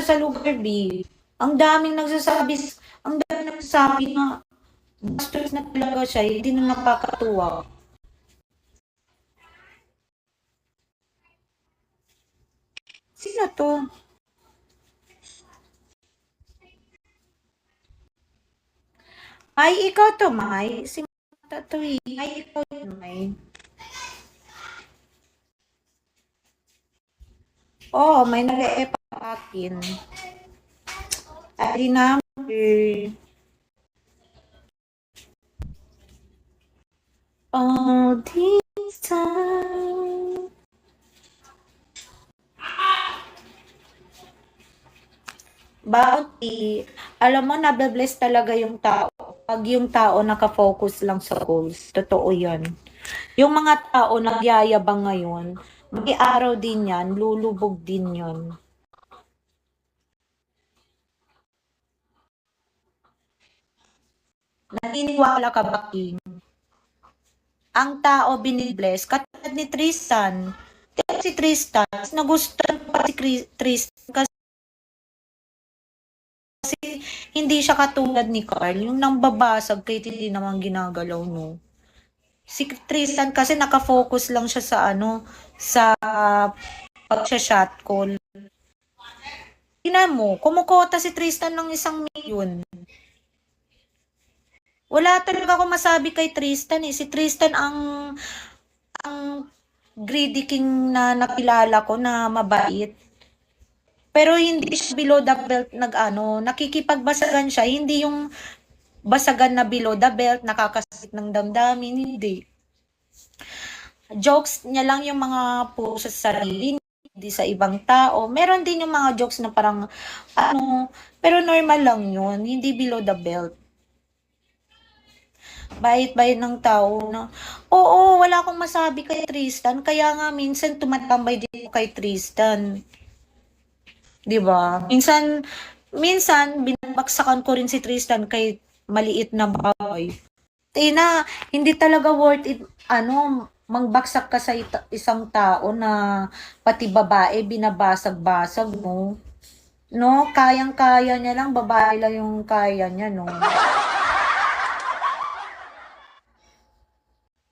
sa lugar, B. Ang daming nagsasabi, ang daming nagsasabi na bastos na talaga siya, hindi na nakakatuwa. Sino to? Ay, ikaw to, May. Si Mata to eh. Ay, ikaw yun, May. Oo, may nag-e pa akin. ID number. All this time. Bounty. Alam mo, nabe-bless talaga yung tao. Pag yung tao nakafocus lang sa goals. Totoo yan. Yung mga tao nagyayabang ngayon, mag-araw din yan, lulubog din yan. Naniniwala ka ba, King? Ang tao binibless, katulad ni Tristan. Si Tristan, nagustuhan pa si Tristan kasi hindi siya katulad ni Carl. Yung nang babasag kahit hindi naman ginagalaw, no. Si Tristan kasi nakafocus lang siya sa sa pag-shot call. Tingnan mo, kumukota si Tristan ng 1,000,000. Wala talaga ako masabi kay Tristan eh. Si Tristan ang greedy king na nakilala ko na mabait. Pero hindi siya below the belt nakikipagbasagan siya. Hindi yung basagan na below the belt, nakakasakit ng damdamin, hindi. Jokes niya lang yung mga puro sa sarili, hindi sa ibang tao. Meron din yung mga jokes na parang, pero normal lang yun, hindi below the belt. Bait-bait ng tao na, oo, wala akong masabi kay Tristan, kaya nga minsan tumatambay din kay Tristan. 'Di ba? Minsan binabagsakan ko rin si Tristan kay maliit na bagay. Tina, hindi talaga worth it mangbaksak ka sa isang tao na pati babae binabasag-basag mo. No, kayang-kaya niya lang, babae lang yung kaya niya, no.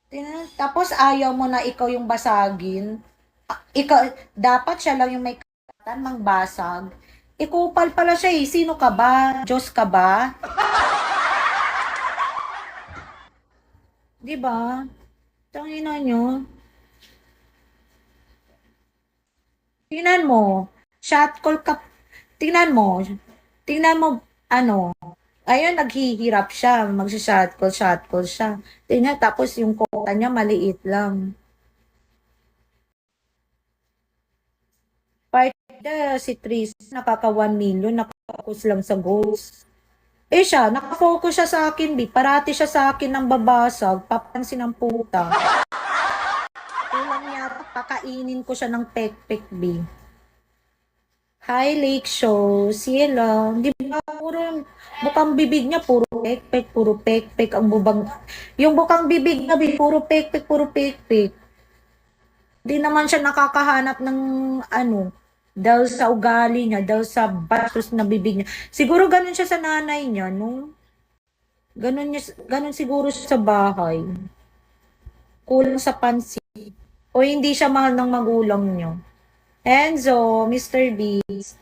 Tina, tapos ayaw mo na ikaw yung basagin. Ikaw, dapat siya lang yung may karapatan mangbasag. Ikupal pala siya eh. Sino ka ba? Diyos ka ba? 'Di ba? Tangina nyo. Tingnan mo. Shot call ka. Tingnan mo. Tingnan mo, ayun, naghihirap siya. Shot call siya. Tingnan, tapos yung quota niya maliit lang. Partida, si Tris, nakaka 1,000,000, nakafocus lang sa goals. Eh siya, nakafocus siya sa akin, B. Parati siya sa akin ng babasag, papansin ng puta. Kulang yata, pakainin ko siya ng pek-pek, B. Hi, Lake Show. Sila. Di ba, puro, bukang bibig niya, puro pek-pek ang bubang. Yung bukang bibig niya, B, puro pek-pek. Di naman siya nakakahanap ng dahil sa ugali niya, dahil sa bastos na bibig niya. Siguro ganun siya sa nanay niya, no? Ganun siguro siya sa bahay. Kulang sa pansin. O hindi siya mahal ng magulang niyo. Enzo, Mr. Beast.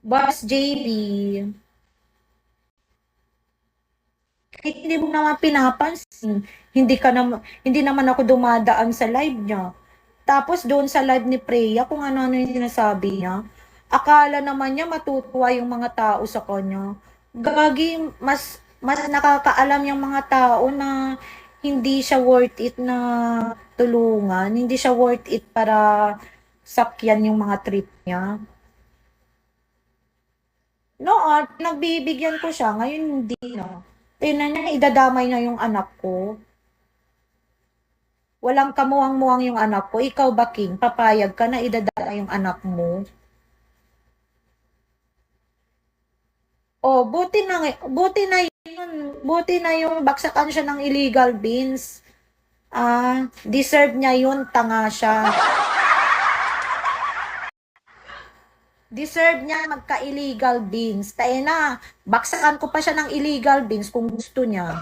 Boss JB. Kahit hindi mo naman pinapansin, hindi naman ako dumadaan sa live niya. Tapos doon sa live ni Freya, kung ano-ano yung sinasabi niya, akala naman niya matutuwa yung mga tao sa kanya. Gagi, mas nakakaalam yung mga tao na hindi siya worth it na tulungan, hindi siya worth it para sakyan yung mga trip niya. Noon, nagbibigyan ko siya, ngayon hindi na. Tingnan niya, idadamay na yung anak ko. Walang kamuwang-muwang yung anak ko. Ikaw ba, King? Papayag ka na idadala yung anak mo? Oh, buti na yung baksakan siya ng illegal beans. Deserve niya yun, tanga siya. Deserve niya magka-illegal beans. Tayo na, baksakan ko pa siya ng illegal beans kung gusto niya.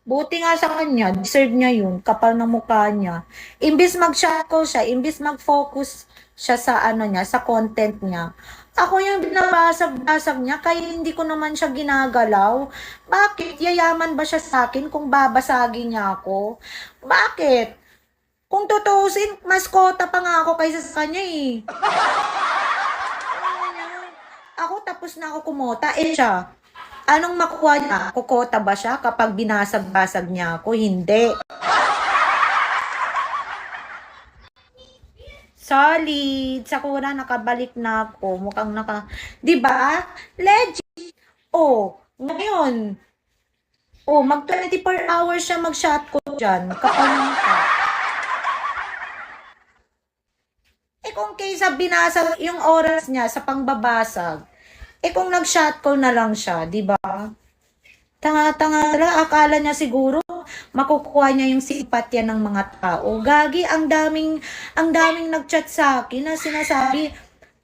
Buti nga sa kanya, deserve niya yun, kapal ng mukha niya. Imbis mag-shackle siya, imbis mag-focus siya sa ano niya, sa content niya. Ako yung binabasag-basag niya, kaya hindi ko naman siya ginagalaw. Bakit? Yayaman ba siya sa akin kung babasagin niya ako? Bakit? Kung tutuusin, mas kota pa nga ako kaysa sa kanya eh. Ako tapos na ako kumota, eh siya. Anong makuha niya? Kokota ba siya kapag binasag-basag niya ako? Hindi. Solid. Sakura, nakabalik na ako. Mukhang naka... Di ba? Legit. Oh, ngayon. Oh, mag 24 hours siya mag-shot ko dyan. Kapag ka. Eh kung kaysa binasag yung oras niya sa pangbabasag, eh kung nag-shot call na lang siya, di ba? Tanga-tanga lang, akala niya siguro makukuha niya yung simpatya ng mga tao. Gagi, ang daming nag-chat sa akin na sinasabi,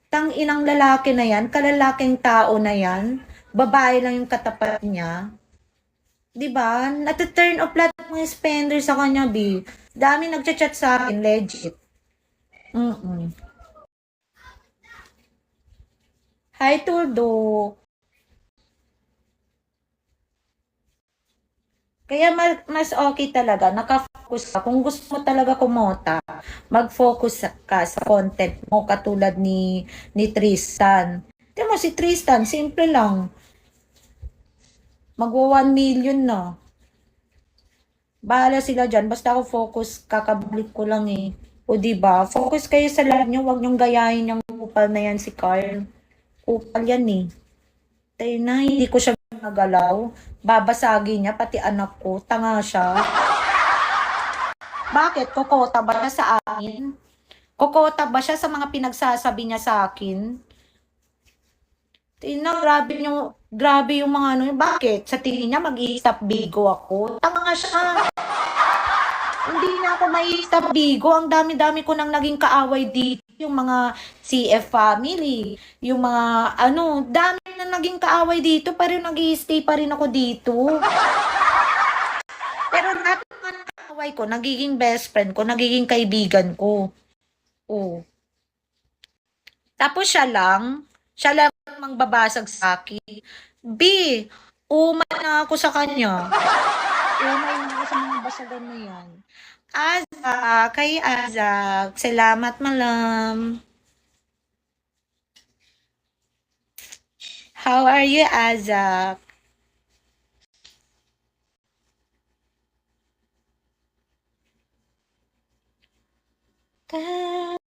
tang inang lalaki na yan, kalalaking tao na yan, babae lang yung katapat niya. 'Di ba? Nata-turn off lahat ng mga spender sa kanya, B. Dami nagchat-chat sa akin, legit. Mm. Hi, Tuldo. Kaya mas okay talaga, nakafocus ka. Kung gusto mo talaga kumota, mag-focus ka sa content mo katulad ni Tristan. Tingnan mo si Tristan, simple lang. Magwa 1 million na. Bahala sila dyan. Basta ako focus, kakabalik ko lang eh. O diba? Focus kayo sa lahat nyo. Huwag nyong gayahin yung kupal na yan si Carl. Kupal yan eh. Tayo na, hindi ko siya nagalaw. Babasagin niya, pati anak ko. Tanga siya. Bakit? Kokota ba siya sa akin? Kokota ba siya sa mga pinagsasabi niya sa akin? Tingnan, grabe yung mga ano. Bakit? Sa tingin niya, mag-i-stop bigo ako. Tanga nga siya. Hindi na ako mai-stop bigo. Ang dami-dami ko nang naging kaaway dito. Yung mga CF family. Yung mga, ano, dami na naging kaaway dito. Pero nag-i-stay pa rin ako dito. Pero lahat ng mga kaaway ko, nagiging best friend ko, nagiging kaibigan ko. Oh. Tapos siya lang mangbabasag sa akin. B, umay na ako sa kanya. Umay na ako sa mga basagan na yan. Azak, kay Azak. Salamat, malam. How are you, Azak?